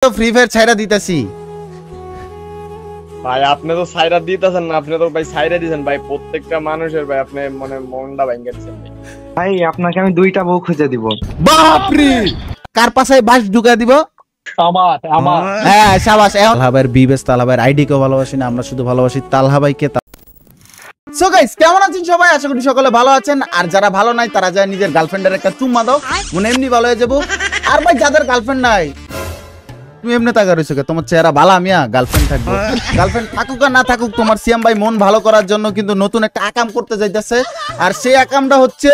তো free fire ছাইরা দিতাছি ভাই। আপনি তো ছাইরা দিতেছেন না, আপনি তো ভাই ছাইরা দিয়েছেন ভাই। প্রত্যেকটা মানুষের ভাই আপনি মানে মনটা ভেঙে দিচ্ছেন ভাই। ভাই আপনাকে আমি দুইটা বউ খুঁজে দিব। বাপরে, কার পাশায় বাস ঢুকা দিব? আমার হ্যাঁ শাবাশ। তালহা ভাইয়ের বিবেস, তালহা ভাইয়ের আইডি কেও ভালোবাসি না, আমরা শুধু ভালোবাসি তালহা ভাইকে। সো গাইস, কেমন আছেন সবাই? আশা করি সকলে ভালো আছেন। আর যারা ভালো নাই তারা যায় নিজের গার্লফ্রেন্ডের একটা চুম্মা দাও, মনে এমনি ভালো হয়ে যাবো। আর ভাই যাদের গার্লফ্রেন্ড নাই, তুমি এমনি তাকা রইছো কে? তোমার চেহারা ভালো, আমিয়া গার্লফ্রেন্ড থাকবো। গার্লফ্রেন্ড থাকুক আর না থাকুক, তোমার সিয়াম ভাই মন ভালো করার জন্য কিন্তু নতুন একটা আকাম করতে যাইতেছে। আর সেই আকামটা হচ্ছে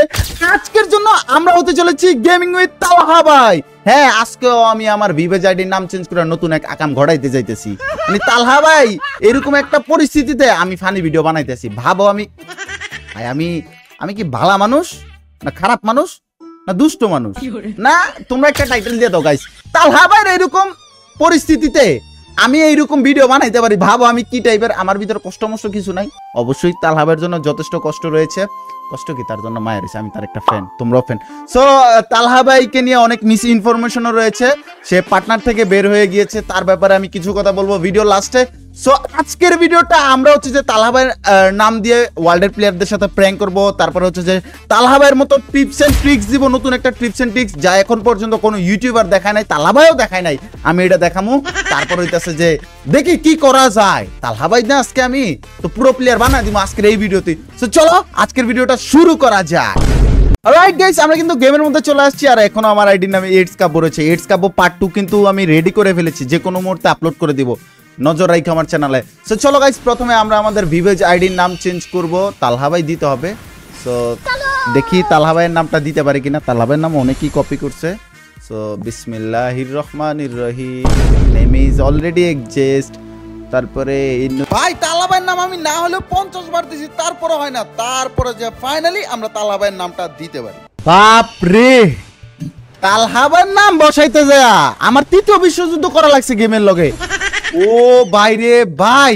আজকের জন্য আমরা হতে চলেছি গেমিং উইথ তালহা ভাই। হ্যাঁ, আজকেও আমি আমার ভিভেজ আইডির নাম চেঞ্জ করে নতুন এক আকাম ঘটাইতে যাইতেছি। মানে তালহা ভাই এরকম একটা পরিস্থিতিতে আমি ফানি ভিডিও বানাইতেছি। ভাবো আমি কি ভালো মানুষ না খারাপ মানুষ না দুষ্ট মানুষ? না, তোমরা একটা টাইটেল দিয়ে দাও গাইস। তালহা ভাইয়ের এরকম পরিস্থিতিতে আমি এইরকম ভিডিও বানাইতে পারি। ভাবো আমি কি টাইপের। আমার ভিতরে কষ্ট মষ্ট কিছু নাই, অবশ্যই তালহা ভাইয়ের জন্য যথেষ্ট কষ্ট রয়েছে। কষ্ট কি, তার জন্য মায়া রয়েছে, আমি তার একটা ফ্যান, তোমরাও ফ্যান। সো তালহা ভাইকে নিয়ে অনেক মিস ইনফরমেশনও রয়েছে। সে পার্টনার থেকে বের হয়ে গিয়েছে, তার ব্যাপারে আমি কিছু কথা বলবো ভিডিও লাস্টে। সো আজকের ভিডিওটা আমরা হচ্ছে যে তালহা ভাইয়ের নাম দিয়ে ওয়ার্ল্ডের প্লেয়ারদের সাথে প্র্যাঙ্ক করবো। তারপরে হচ্ছে যে তালহা ভাইয়ের মতো টিপস এন্ড ট্রিক্স দিব, নতুন একটা টিপস এন্ড ট্রিক্স যা এখন পর্যন্ত কোনো ইউটিউবার দেখায় নাই, তালহা ভাইও দেখায় নাই। আমি এটা দেখামু। তারপর হইতাছে যে দেখি কি করা যায়। তালহা ভাই না আজকে আমি তো পুরো প্লেয়ার বানাই দিব আজকের এই ভিডিওতে। সো চলো আজকের ভিডিওটা শুরু করা যাক। অলরাইট গাইস, আমরা কিন্তু গেমের মধ্যে চলে আসছি। আর এখনো আমার আইডির নামে এইডস কাব্য রয়েছে। এইডস কাব্য পার্ট 2 কিন্তু আমি রেডি করে ফেলেছি, যে কোনো মুহূর্তে আপলোড করে দিব, নজর রাখো আমার চ্যানেলে। সো চলো গাইস, প্রথমে আমরা আমাদের ভিভেজ আইডির নাম চেঞ্জ করব। তালহা ভাই দিতে হবে। সো দেখি তালহা ভাইয়ের নামটা দিতে পারি কিনা। তালহা ভাইয়ের নাম অনেকেই কপি করছে। সো বিসমিল্লাহির রহমানির রহিম, নেম ইজ অলরেডি এক্সিস্ট। তারপরে ভাই তালহা ভাইয়ের নাম আমি না হলেও 50 বার দিছি, তারপরে হয় না। তারপরে যে ফাইনালি আমরা তালহা ভাইয়ের নামটা দিতে পারি। বাপ রে, তালহা ভাইয়ের নাম বসাইতে যায় আমার 3য় বিশ্বযুদ্ধ করা লাগছে গেমের লগে। ও ভাই রে ভাই,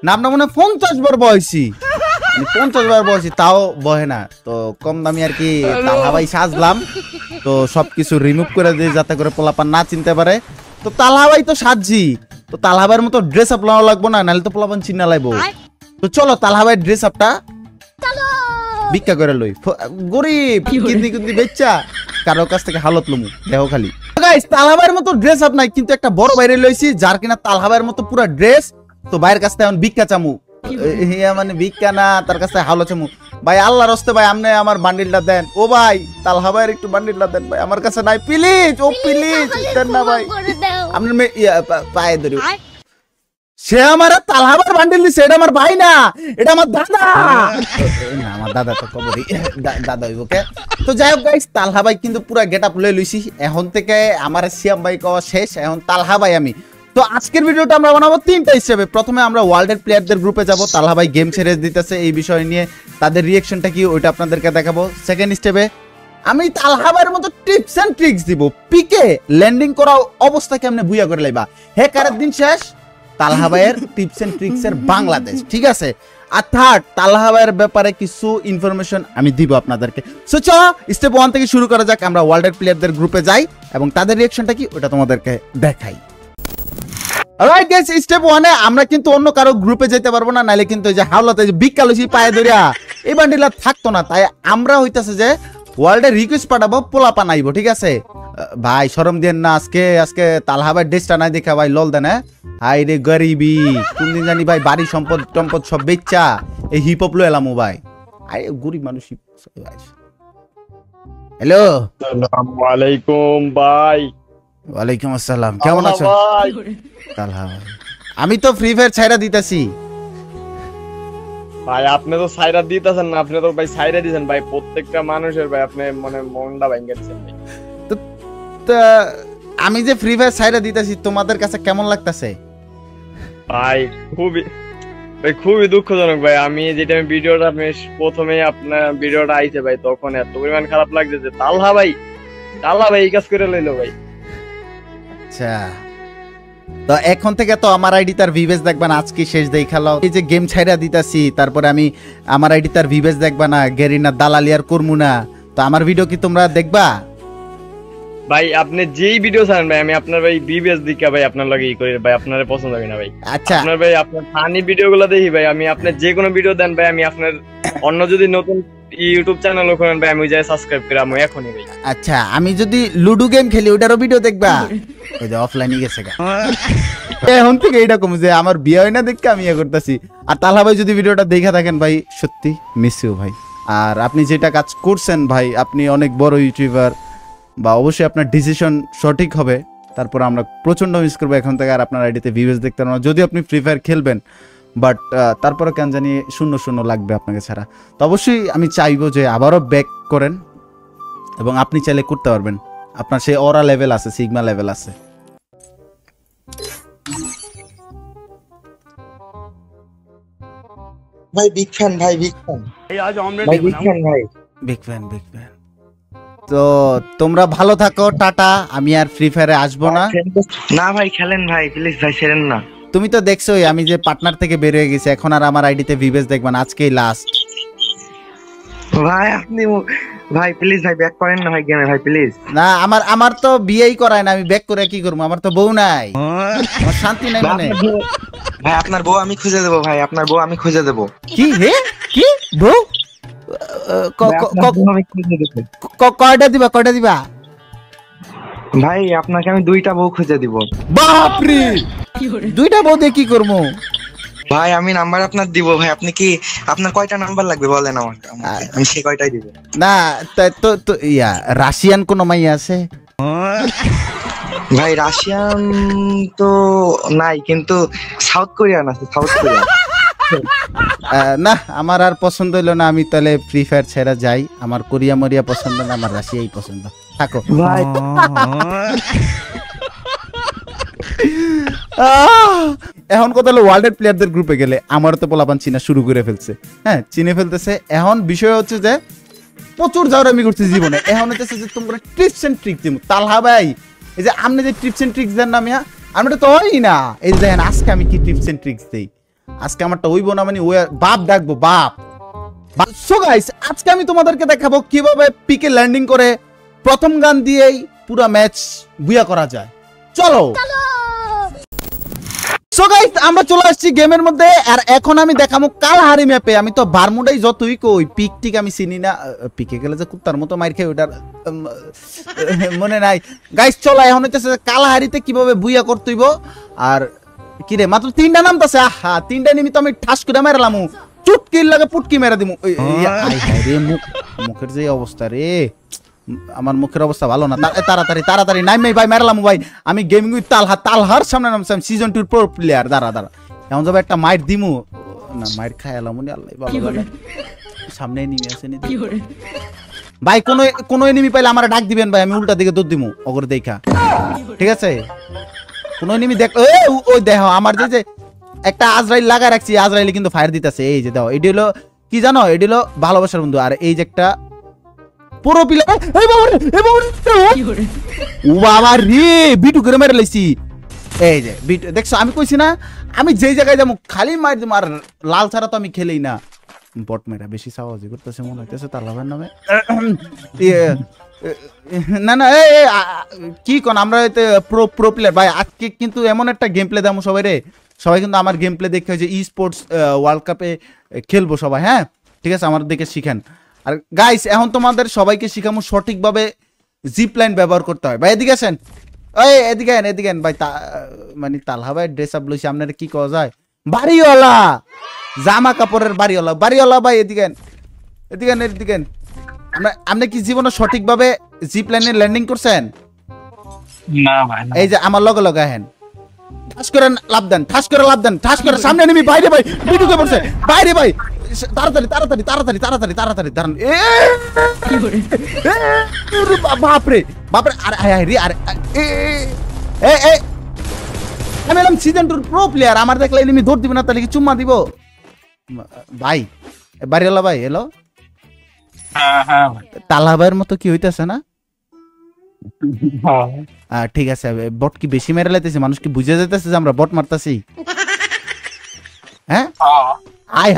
নামটা মনে 50 বার বয়সী, 50 বার বয়সী, তাও বহে না। তো কম দামি আর কি তালহা ভাই সাজলাম। তো সবকিছু রিমুভ করে দিয়ে যাতে করে পোলাপান না চিনতে পারে। তো তালহা ভাই তো সাজছি, তো তালহা ভাইয়ের মতো ড্রেস আপ নেওয়া লাগবো না, নাহলে তো পোলাপান চিনা লাগবো। তো চলো তালহা ভাইয়ের ড্রেস আপটা ভিক্ষা করে লই। গরিব কিন্দি কিন্দি বেচ্চা কারো কাছ থেকে হালত লমু দেখো খালি। গাইস, তালহা ভাইয়ের মতো ড্রেস আপ নাই, কিন্তু একটা বড় বাইরে লইছি যার কিনা তালহা ভাইয়ের মতো পুরো ড্রেস। তো ভাইয়ের কাছ থেকে এখন ভিক্ষা চামু, মানে ভিক্ষা না, তার কাছে হালো চামু। ভাই আল্লাহর রাস্তে ভাই আপনি আমার বান্ডিলটা দেন। ও ভাই তালহা ভাইয়ের একটু বান্ডিলটা দেন ভাই, আমার কাছে নাই, প্লিজ। ও প্লিজ দেন না ভাই, আপনি পায়ে ধরি। সে আমার তালহা ভাইয়ের বান্ডিল দিছে, এটা আমার ভাই না, এটা আমার দাদা। না আমার দাদা তো কবরই, দাদা হইব কে। তো যাই হোক গাইস, তালহা ভাই কিন্তু পুরো গেটআপ লয়ে লইছি। এখন থেকে আমার সিয়াম ভাই কওয়া শেষ, এখন তালহা ভাই আমি। তো আজকের ভিডিওটা আমরা বানাবো 3টা হিসেবে। প্রথমে আমরা ওয়ার্ল্ডের প্লেয়ারদের গ্রুপে যাব, তালহা ভাই গেম ছেড়ে দিতেছে এই বিষয় নিয়ে, তাদের রিঅ্যাকশনটা কি ওইটা আপনাদেরকে দেখাবো। সেকেন্ড স্টেপে আমি তালহা ভাইয়ের মতো টিপস এন্ড ট্রিক্স দিব, পিকে ল্যান্ডিং করা অবস্থা কেমনে বুইয়া করে লাইবা। হ্যাকারের দিন শেষ, তালহা ভাইয়ের টিপস এন্ড ট্রিক্স এর বাংলাদেশ, ঠিক আছে। আর থার্ড, তালহা ভাইয়ের ব্যাপারে কিছু ইনফরমেশন আমি দিব আপনাদেরকে। সো চলো স্টেপ 1 থেকে শুরু করা যাক। আমরা ওয়ার্ল্ডের প্লেয়ারদের গ্রুপে যাই এবং তাদের রিঅ্যাকশনটা কি ওটা তোমাদেরকে দেখাই। অলরাইট গাইস, স্টেপ 1 এ আমরা কিন্তু অন্য কারো গ্রুপে যেতে পারবো না, নাইলে কিন্তু এই যে হাওলাতে যে বিকালসি পায়ে ধরিয়া এই বান্ডিলা থাকতো না। তাই আমরা হইতাছে যে ওয়ার্ল্ডে রিকোয়েস্ট পাঠাবো, পোলাপা নাইবো, ঠিক আছে। ভাই শরম দেন না, আজকে তালহা ভাইয়ের ড্রেসটা নাই দেখা ভাই লল দেন। হাই রে গরিবি, কোনদিন জানি ভাই বাড়ি সম্পদ টম্পদ সব বেচ্চা এই হিপ হপ লো এলাম ভাই। আরে গরিব মানুষ। হ্যালো, আসসালামু আলাইকুম ভাই। ওয়ালাইকুম আসসালাম, কেমন আছো? তালহা ভাই আমি তো ফ্রি ফায়ার ছাইরা দিতাছি। ভাই আপনি তো ছাইরা দিতেছেন না, আপনি তো ভাই ছাইরা দিয়েছেন ভাই। প্রত্যেকটা মানুষের ভাই আপনি মানে মনটা ভেঙে দিচ্ছেন ভাই। তো আমি যে ফ্রি ফায়ার ছাইরা দিতাছি তোমাদের কাছে কেমন লাগতাছে? ভাই খুবই দুঃখজনক ভাই। আমি যেটা ভিডিওটা আপনি প্রথমে আপনার ভিডিওটা আইছে ভাই, তখন এত পরিমাণ খারাপ লাগছে যে তালহা ভাই এই কাজ করে লইলো ভাই। আচ্ছা, তো এখন থেকে তো আমার আইডি তার ভিভেজ দেখবা না, আজকে শেষ দেখালো। এই যে গেম ছাইরা দিতাছি, তারপরে আমি আমার আইডি তার ভিভেজ দেখবা না, গেরিনা দালালি আর করমু না। তো আমার ভিডিও কি তোমরা দেখবা? ভাই আপনি যেই ভিডিও ছাড়েন ভাই আমি আপনার ভাই বিবেস দিকা ভাই আপনার লাগে ই করি ভাই, আপনারে পছন্দ করি না ভাই। আচ্ছা আপনার ভাই আপনার ফানি ভিডিও গুলো দেখি ভাই, আমি আপনার যে কোনো ভিডিও দেন ভাই আমি আপনার অন্য যদি নতুন ইউটিউব চ্যানেল করেন ভাই আমি ওই জায়গায় সাবস্ক্রাইব করে আমি এখনই ভাই। আচ্ছা আমি যদি লুডো গেম খেলি ওটারও ভিডিও দেখবা? ওই যে অফলাইনে গেছে গা। এখন থেকে এইটা কম যে আমার বিয়ে হয় না দেখে আমি ইয়ে করতেছি। আর তালহা ভাই যদি ভিডিওটা দেখে থাকেন ভাই সত্যি মিস ইউ ভাই। আর আপনি যেটা কাজ করছেন ভাই, আপনি অনেক বড় ইউটিউবার বা অবশ্যই আপনার ডিসিশন সঠিক হবে। তারপর আমরা প্রচন্ড মিস করবো এখন থেকে আর আপনার আইডিতে ভিউজ দেখতে পারবো না। যদি আপনি ফ্রি ফায়ার খেলবেন বাট তারপরে কেন জানি শূন্য শূন্য লাগবে আপনাকে ছাড়া। তো অবশ্যই আমি চাইবো যে আবারও ব্যাক করেন এবং আপনি চাইলে করতে পারবেন। আপনার সেই অরা লেভেল আছে, সিগমা লেভেল আছে। ভাই বিগ ফ্যান, ভাই বিগ ফ্যান, ভাই বিগ ফ্যান, ভাই বিগ ফ্যান বিগ ফ্যান। তো তোমরা ভালো থাকো, টাটা। আমি আর ফ্রি ফায়ারে আসবো না। না ভাই খেলেন ভাই, প্লিজ ভাই ছেড়েন না। তুমি তো দেখছোই আমি যে পার্টনার থেকে বের হয়ে গেছি, এখন আর আমার আইডিতে ভিভেস দেখবেন, আজকেই লাস্ট। ভাই আপনি ভাই প্লিজ ভাই ব্যাক করেন না ভাই গেমে ভাই প্লিজ। না আমার তো বিয়েই করায় না, আমি ব্যাক করে কি করবো? আমার তো বউ নাই, আমার শান্তি নাই মনে। ভাই আপনার বউ আমি খুঁজে দেবো ভাই, আপনার বউ আমি খুঁজে দেবো। কি হে কি বউ? কয়টা দিবা, কয়টা দিবা? ভাই আপনাকে আমি দুইটা বউ খুঁজে দিব। বাপরে, দুইটা বউ দিয়ে কি করবো? ভাই আমি নাম্বার আপনার দিব ভাই, আপনি কি আপনার কয়টা নাম্বার লাগবে বলেন আমাকে, আমি সে কয়টাই দিব। না তো ইয়া রাশিয়ান কোন মাইয়া আছে? ভাই রাশিয়ান তো নাই, কিন্তু সাউথ কোরিয়ান আছে, সাউথ কোরিয়ান। না আমার আর পছন্দ হইলো না, আমি তাহলে ফ্রি ফায়ার ছেড়ে যাই। আমার কোরিয়া মরিয়া পছন্দ না, আমার রাশিয়াই পছন্দ। থাকো ভাই এখন কথা হলো ওয়ার্ল্ডের প্লেয়ারদের গ্রুপে গেলে আমার তো পোলাপান চিনা শুরু করে ফেলছে। হ্যাঁ চিনে ফেলতেছে। এখন বিষয় হচ্ছে যে প্রচুর যাওয়ার আমি করছি জীবনে। এখন হচ্ছে যে তোমরা টিপস এন্ড ট্রিক দিব। তালহা ভাই এই যে আপনি যে টিপস এন্ড ট্রিক্স দেন না মিয়া, আমরা তো হই না। এই যে দেখেন আজকে আমি কি টিপস এন্ড ট্রিক্স দেই। আজকে আমারটা হইব না, মানে ওই বাপ ডাকবো বাপ। সো গাইস আজকে আমি তোমাদেরকে দেখাবো কিভাবে পিকে ল্যান্ডিং করে প্রথম গান দিয়েই পুরো ম্যাচ বুয়া করা যায়। চলো সো গাইস আমরা চলে আসছি গেমের মধ্যে। আর এখন আমি দেখাবো কালহারি ম্যাপে। আমি তো বারমুডাই যতই কই পিক টিক আমি চিনি না। পিকে গেলে যে কুত্তার মতো মাইর খাই ওটার মনে নাই। গাইস চলো এখন হইতেছে কালহারিতে কিভাবে বুয়া করতে হইব। আর কি রে মাত্র 3টা নামতাছে। আহা 3টা নিমি তো আমি ঠাস করে মেরালাম, চুটকির লাগে পুটকি মেরা দিমু। রে মুখের যে অবস্থা রে, আমার মুখের অবস্থা ভালো না। তাড়াতাড়ি তাড়াতাড়ি নাইমে ভাই মেরালাম ভাই। আমি গেমিং উইথ তালহার সামনে নামছিলাম, সিজন 2 প্রো প্লেয়ার। দাঁড়া এখন যাবে একটা মাইট দিমু না, মাইট খাইলাম মনে আল্লাহ ভালো লাগে। সামনে এনিমি আছে নি ভাই, কোন এনিমি পাইলে আমার ডাক দিবেন ভাই, আমি উল্টা দিকে দৌড় দিমু অগর দেখা। ঠিক আছে কোন এনিমি দেখ, ওই দেখো আমার যে একটা আজরাইল লাগা রাখছি, আজরাইল কিন্তু ফায়ার দিতেছে। এই যে দাও, এটি হলো কি জানো, এটি হলো ভালোবাসার বন্ধু। আর এই যে একটা পুরো প্লেয়ার, ও বাবা রে বিটু করে মেরে লাইছি। এই যে বিটু দেখছো, আমি কইছি না আমি যেই জায়গায় যাবো খালি মার দিম। আর লাল ছাড়া তো আমি খেলেই না। বট মেরা বেশি সাহসী করতেছে মনে হইতেছে তালহাবের নামে। না না কি কোন আমরা প্রো প্লেয়ার ভাই। আজকে কিন্তু এমন একটা গেম প্লে দেবো সবাই রে, সবাই কিন্তু আমার গেম প্লে দেখে যে ই স্পোর্টস ওয়ার্ল্ড কাপে খেলবো সবাই। হ্যাঁ ঠিক আছে, আমার দেখে শিখেন। আর গাইস এখন তোমাদের সবাইকে শিখামো সঠিকভাবে জিপ লাইন ব্যবহার করতে হয়। ভাই এদিকে আসেন, এদিকে আন ভাই। মানে তালহা ভাই ড্রেস আপ লইছি, আপনারা কি কওয়া যায় বাড়িওয়ালা, জামা কাপড়ের বাড়িওয়ালা ভাই। এদিকে আন। আপনি কি জীবনে সঠিকভাবে জিপ লাইনে ল্যান্ডিং করছেন? না ভাই না। এই যে আমার লগে লগে আহেন, ঠাস করে লাভ দেন, ঠাস করে সামনে নিবি। বাইরে ভাই বিটুকে পড়ছে, বাইরে ভাই তাড়াতাড়ি দাঁড়ান। বাপরে আরে আমি এলাম সিজন 2 প্রো প্লেয়ার। আমার দেখলে এনিমি দৌড় দিবে না, তাহলে কি চুম্মা দিব ভাই? বাড়িওয়ালা ভাই এলো, তালহা ভাইয়ের মতো কি হইতেছে না? ঠিক আছে, বট কি বেশি মেরে লাইতেছে? মানুষ কি বুঝে যাইতেছে যে আমরা বট মারতাছি? হ্যাঁ আয়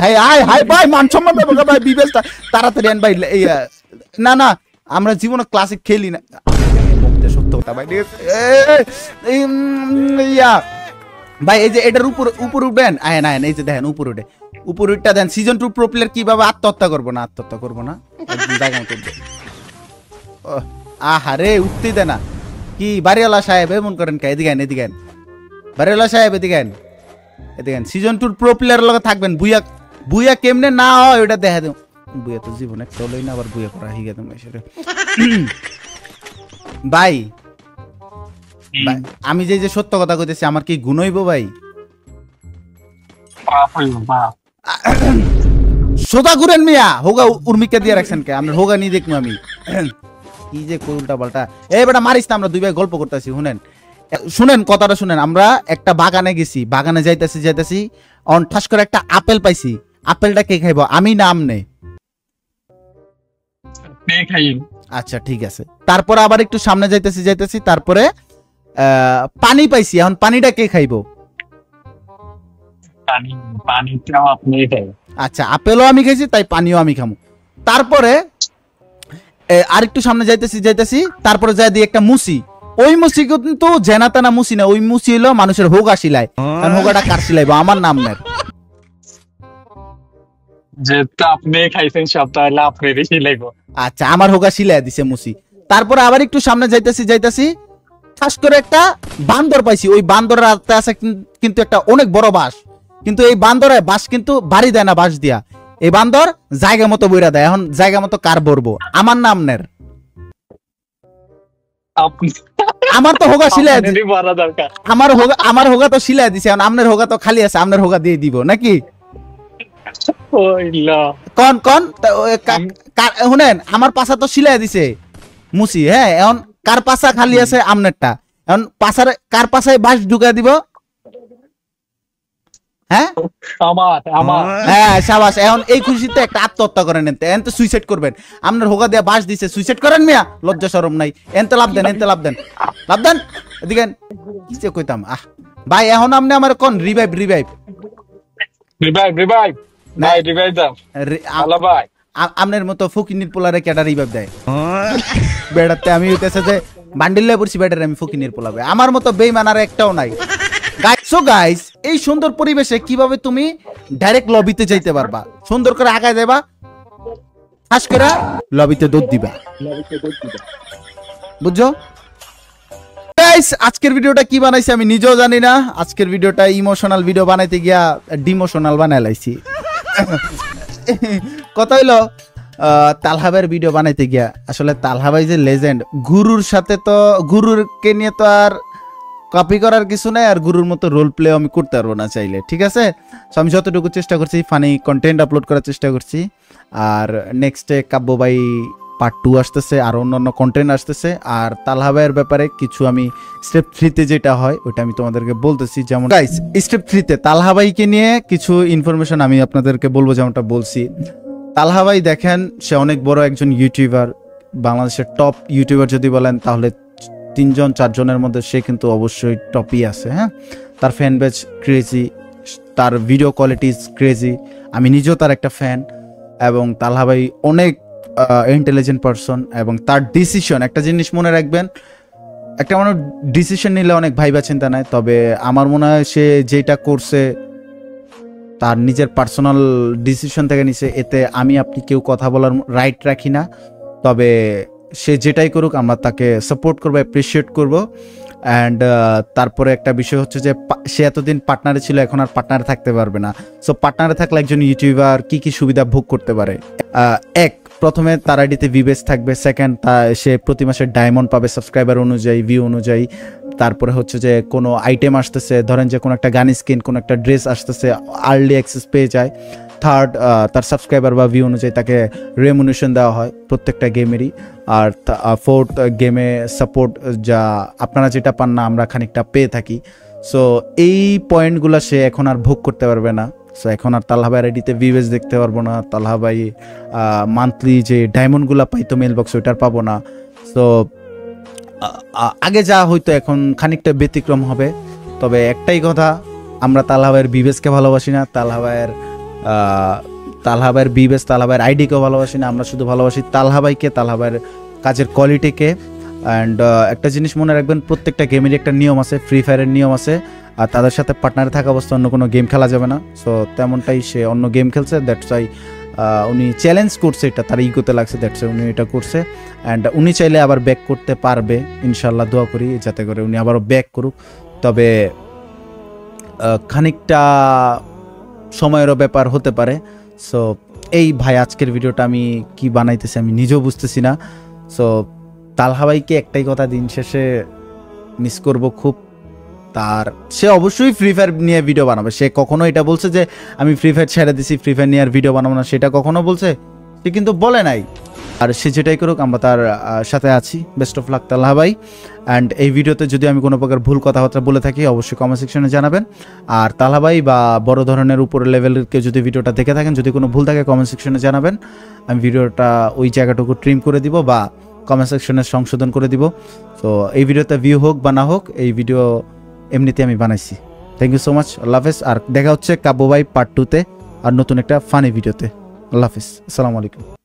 হাই ভাই, মান সম্মান দেবো ভাই। বিবেশটা তাড়াতাড়ি আন ভাই। না আমরা জীবনে ক্লাসিক খেলি না। কথা ভাই, ঠিক আছে? ইয়া ভাই এই যে এটার উপর উঠবেন, আয়েন আয়েন, এই যে দেখেন উপর উঠে, উপর উঠটা দেন। সিজন 2 প্রো প্লেয়ার কিভাবে আত্মহত্যা করবো না, আত্মহত্যা করবো না, একদম জায়গা মতো উঠবে। আহারে উঠতেই দেয় না কি বাড়িওয়ালা সাহেব, এমন করেন কে? এদিকে আইন, এদিকে আইন বাড়িওয়ালা সাহেব, এদিকে আইন, এদিকে আইন। সিজন 2 প্রো প্লেয়ার লগে থাকবেন, বুইয়া বুইয়া কেমনে না হয় ওটা দেখা দেব। বুইয়া তো জীবন একটা হলোই না, আবার বুইয়া করা হিগে তুমি সেটা। ভাই আমি যে সত্য কথা কইতেছি, আমার কি গুণ হইব ভাই? সোজা ঘুরেন মিয়া, হোগা উর্মিকা দিয়ে রাখছেন কে? আপনার হোগা নিয়ে দেখবো আমি কি যে কই উল্টা পাল্টা। এই বেটা মারিস না, আমরা দুই ভাই গল্প করতেছি, শুনেন কথাটা শুনেন। আমরা একটা বাগানে গেছি, বাগানে যাইতেছি অন ঠাস করে একটা আপেল পাইছি। আপেলটা কে খাইবো, আমি না আমনে? আচ্ছা ঠিক আছে। তারপরে আবার একটু সামনে যাইতেছি তারপরে পানি পাইছি। এখন পানিটা কে খাইবো? আচ্ছা আপেলও আমি খাইছি, তাই পানিও আমি খামু। তারপরে আরেকটু সামনে যাইতেছি তারপরে যাই দিয়ে একটা মুসি। ওই মুসি কিন্তু জেনা তেনা মুসি না, ওই মুসি হলো মানুষের হোগা শিলায়। হোগাটা কার শিলাইবো? আমার নাম নেই। যেটা আপনি খাইছেন সব, তাহলে আপনারই শিলাইবো। আচ্ছা আমার হোগা শিলাই দিছে মুসি। তারপরে আবার একটু সামনে যাইতেছি খাস করে একটা বান্দর পাইছি। ওই বান্দরের রাস্তায় আছে কিন্তু একটা অনেক বড় বাঁশ, কিন্তু এই বান্দরের বাঁশ কিন্তু বাড়ি দেয় না বাঁশ দিয়া। এই বান্দর জায়গা মতো বইরা দেয়। এখন জায়গা মতো কার বলবো? আমার নাম নের। আমার তো হোগা শিলাই, আমার হোগা তো শিলাই দিছে। এখন আপনার হোগা তো খালি আছে, আপনার হোগা দিয়ে দিব নাকি? কন শুনেন, আমার পাশা তো শিলাই দিছে মুসি। হ্যাঁ এখন কার পাশা খালি আছে? আমনেরটা। এখন কার পাশায় বাঁশ ঢুকা দিব? হ্যাঁ হ্যাঁ সাবাস। এখন এই খুশিতে একটা আত্মহত্যা করেন, এন তো সুইসাইড করবেন। আপনার হোগা দিয়ে বাঁশ দিছে, সুইসাইড করেন মিয়া, লজ্জা শরম নাই। এনতে লাভ দেন, এদিকে কি যে কইতাম। ভাই এখন আপনি আমার কোন রিভাইভ আপনার মতো ফকিনির পোলারে কেডা রিভাইভ দেয়? বেড়াতে আমি হইতেছে যে বান্ডিলে পড়ছি, বেটারে আমি ফকিনির পোলা ভাই। আমার মতো বেইমান আর একটাও নাই। গাইস এই সুন্দর পরিবেশে কিভাবে তুমি ডাইরেক্ট লবিতে যাইতে পারবা? সুন্দর করে আগায় দেবা, খাস করে লবিতে দৌড় দিবা, বুঝছো? গাইস আজকের ভিডিওটা কি বানাইছি আমি নিজেও জানি না। আজকের ভিডিওটা ইমোশনাল ভিডিও বানাইতে গিয়া ডিমোশনাল বানাই লাইছি। কথা হইলো তালহা ভাইয়ের ভিডিও বানাইতে গিয়া, আসলে তালহা ভাই যে লেজেন্ড, গুরুর সাথে তো গুরুরকে নিয়ে তো আর কপি করার কিছু নাই, আর গুরুর মতো রোল প্লে আমি করতে পারবো না চাইলে, ঠিক আছে? সো আমি যতটুকু চেষ্টা করছি ফানি কন্টেন্ট আপলোড করার চেষ্টা করছি। আর নেক্সটে কাব্য ভাই পার্ট 2 আসতেছে, আর অন্যান্য কন্টেন্ট আসতেছে। আর তালহা ভাইয়ের ব্যাপারে কিছু আমি স্টেপ 3-তে যেটা হয় ওইটা আমি তোমাদেরকে বলতেছি। যেমন গাইস স্টেপ 3-তে তালহা ভাইকে নিয়ে কিছু ইনফরমেশন আমি আপনাদেরকে বলবো। যেমনটা বলছি, তালহা ভাই দেখেন সে অনেক বড় একজন ইউটিউবার, বাংলাদেশের টপ ইউটিউবার যদি বলেন তাহলে 3-4 জনের মধ্যে সে কিন্তু অবশ্যই টপই আছে। হ্যাঁ, তার ফ্যান বেজ ক্রেজি, তার ভিডিও কোয়ালিটি ইজ ক্রেজি। আমি নিজেও তার একটা ফ্যান। এবং তালহা ভাই অনেক ইন্টেলিজেন্ট পারসন, এবং তার ডিসিশন, একটা জিনিস মনে রাখবেন, একটা মানুষ ডিসিশন নিলে অনেক ভাইবা চিন্তা নেয়, তবে আমার মনে হয় সে যেটা করছে তার নিজের পার্সোনাল ডিসিশন থেকে নিছে। এতে আমি আপনি কেউ কথা বলার রাইট রাখি না, তবে সে যেটাই করুক আমরা তাকে সাপোর্ট করবো, অ্যাপ্রিসিয়েট করবো। অ্যান্ড তারপরে একটা বিষয় হচ্ছে যে সে এতদিন পার্টনারে ছিল, এখন আর পার্টনারে থাকতে পারবে না। সো পার্টনারে থাকলে একজন ইউটিউবার কি কি সুবিধা ভোগ করতে পারে? প্রথমে তার আইডিতে ভিউজ থাকবে, সেকেন্ড সে প্রতি মাসে ডায়মন্ড পাবে সাবস্ক্রাইবার অনুযায়ী, ভিউ অনুযায়ী। তারপরে হচ্ছে যে কোনো আইটেম আসতেছে, ধরেন যে কোনো একটা গান স্কিন, কোনো একটা ড্রেস আসতেছে, আর্লি অ্যাক্সেস পেয়ে যায়। থার্ড, তার সাবস্ক্রাইবার বা ভিউ অনুযায়ী তাকে রেমুনেশন দেওয়া হয় প্রত্যেকটা গেমেরই। আর ফোর্থ, গেমে সাপোর্ট, যা আপনারা যেটা পান না আমরা খানিকটা পেয়ে থাকি। সো এই পয়েন্টগুলো সে এখন আর ভোগ করতে পারবে না। সো এখন আর তালহা ভাইয়ের আইডিতে ভিউজ দেখতে পারবো না, তালহা ভাই মান্থলি যে ডায়মন্ডগুলো পাইতো মেল বক্স ওইটার পাবো না। সো আগে যা হয়তো এখন খানিকটা ব্যতিক্রম হবে। তবে একটাই কথা, আমরা তালহা ভাইয়ের ভিউজকে ভালোবাসি না, তালহা ভাইয়ের ভিউজ, তালহা ভাইয়ের আইডিকেও ভালোবাসি না। আমরা শুধু ভালোবাসি তালহা ভাইকে, তালহা ভাইয়ের কাজের কোয়ালিটিকে। অ্যান্ড একটা জিনিস মনে রাখবেন, প্রত্যেকটা গেমেরই একটা নিয়ম আছে, ফ্রি ফায়ারের নিয়ম আছে, আর তাদের সাথে পার্টনারে থাকা অবস্থা অন্য কোনো গেম খেলা যাবে না। সো তেমনটাই সে অন্য গেম খেলছে, দ্যাটস ওয়াই উনি চ্যালেঞ্জ করছে, এটা তার ইগোতে লাগছে, দ্যাটস উনি এটা করছে। অ্যান্ড উনি চাইলে আবার ব্যাক করতে পারবে, ইনশাল্লাহ দোয়া করি যাতে করে উনি আবারও ব্যাক করুক। তবে খানিকটা সময়েরও ব্যাপার হতে পারে। সো এই ভাই আজকের ভিডিওটা আমি কি বানাইতেছি আমি নিজেও বুঝতেছি না। সো তালহা ভাইকে একটাই কথা দিন শেষে মিস করব খুব। তার সে অবশ্যই ফ্রি ফায়ার নিয়ে ভিডিও বানাবে, সে কখনো এটা বলছে যে আমি ফ্রি ফায়ার ছেড়ে দিছি, ফ্রি ফায়ার নিয়ে আর ভিডিও বানাবো না, সেটা কখনো বলছে? সে কিন্তু বলে নাই। আর সে যেটাই করুক আমরা তার সাথে আছি। বেস্ট অফ লাক তালহা ভাই। অ্যান্ড এই ভিডিওতে যদি আমি কোনো প্রকার ভুল কথাবার্তা বলে থাকি অবশ্যই কমেন্ট সেকশনে জানাবেন। আর তালহা ভাই বা বড় ধরনের উপরের লেভেলের কেউ যদি ভিডিওটা দেখে থাকেন, যদি কোনো ভুল থাকে কমেন্ট সেকশনে জানাবেন, আমি ভিডিওটা ওই জায়গাটুকু ট্রিম করে দিব বা কমেন্ট সেকশনে সংশোধন করে দিব। তো এই ভিডিওতে ভিউ হোক বা না হোক, এই ভিডিও এমনিতে আমি বানাইছি। থ্যাংক ইউ সো মাচ, আল্লাহ হাফেজ। আর দেখা হচ্ছে কাব্য ভাই পার্ট 2-তে আর নতুন একটা ফানি ভিডিওতে। আল্লাহ হাফেজ, আসসালামু আলাইকুম।